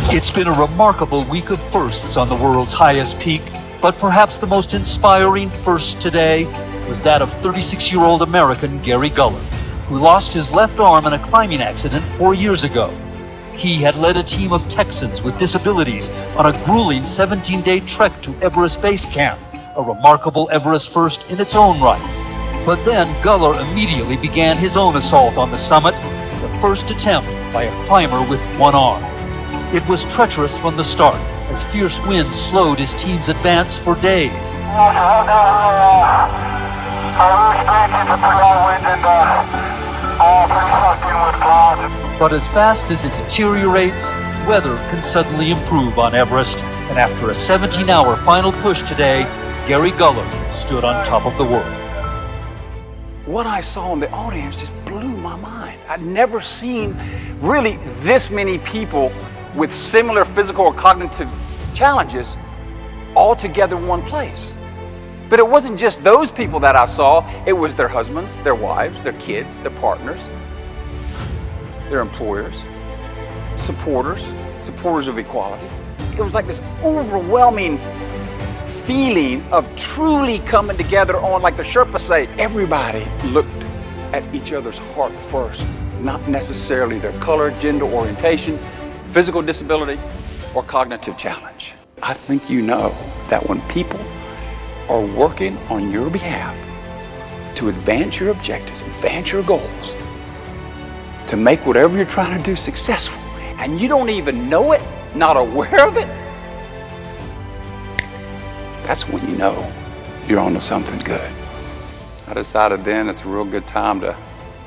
It's been a remarkable week of firsts on the world's highest peak, but perhaps the most inspiring first today was that of 36-year-old American Gary Guller, who lost his left arm in a climbing accident 4 years ago. He had led a team of Texans with disabilities on a grueling 17-day trek to Everest Basecamp, a remarkable Everest first in its own right. But then Guller immediately began his own assault on the summit, the first attempt by a climber with one arm. It was treacherous from the start, as fierce winds slowed his team's advance for days. But as fast as it deteriorates, weather can suddenly improve on Everest, and after a 17-hour final push today, Gary Guller stood on top of the world. What I saw in the audience just blew my mind. I'd never seen really this many people with similar physical or cognitive challenges all together in one place. But it wasn't just those people that I saw, it was their husbands, their wives, their kids, their partners, their employers, supporters of equality. It was like this overwhelming feeling of truly coming together on, like the Sherpas say, everybody looked at each other's heart first, not necessarily their color, gender orientation, physical disability, or cognitive challenge. I think you know that when people are working on your behalf to advance your objectives, advance your goals, to make whatever you're trying to do successful, and you don't even know it, not aware of it, that's when you know you're onto something good. I decided then it's a real good time to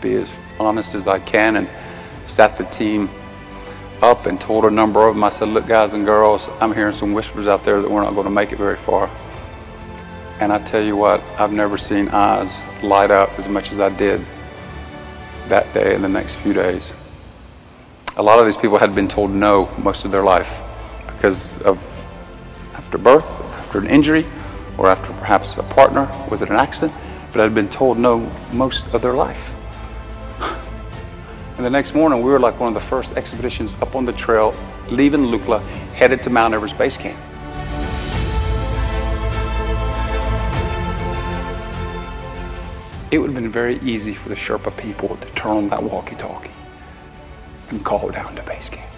be as honest as I can, and sat the team up and told a number of them, I said, look guys and girls, I'm hearing some whispers out there that we're not going to make it very far. And I tell you what, I've never seen eyes light up as much as I did that day and the next few days. A lot of these people had been told no most of their life because of after birth, after an injury, or after perhaps a partner, was it an accident, but had been told no most of their life. And the next morning, we were like one of the first expeditions up on the trail, leaving Lukla, headed to Mount Everest Base Camp. It would have been very easy for the Sherpa people to turn on that walkie-talkie and call down to base camp.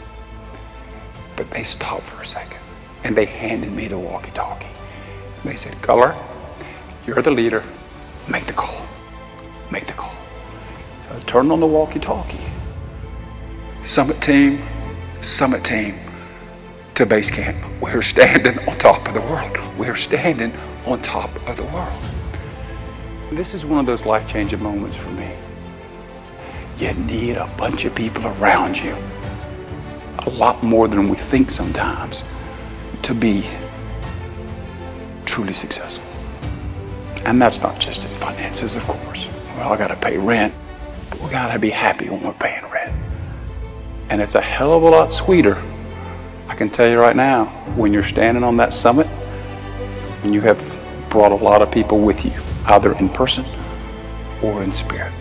But they stopped for a second and they handed me the walkie-talkie. They said, Guller, you're the leader, make the call, make the call. So I turned on the walkie-talkie. Summit team, to base camp. We're standing on top of the world. We're standing on top of the world. This is one of those life-changing moments for me. You need a bunch of people around you, a lot more than we think sometimes, to be truly successful. And that's not just in finances, of course. Well, I gotta pay rent, but we gotta be happy when we're paying rent. And it's a hell of a lot sweeter, I can tell you right now, when you're standing on that summit and you have brought a lot of people with you, either in person or in spirit.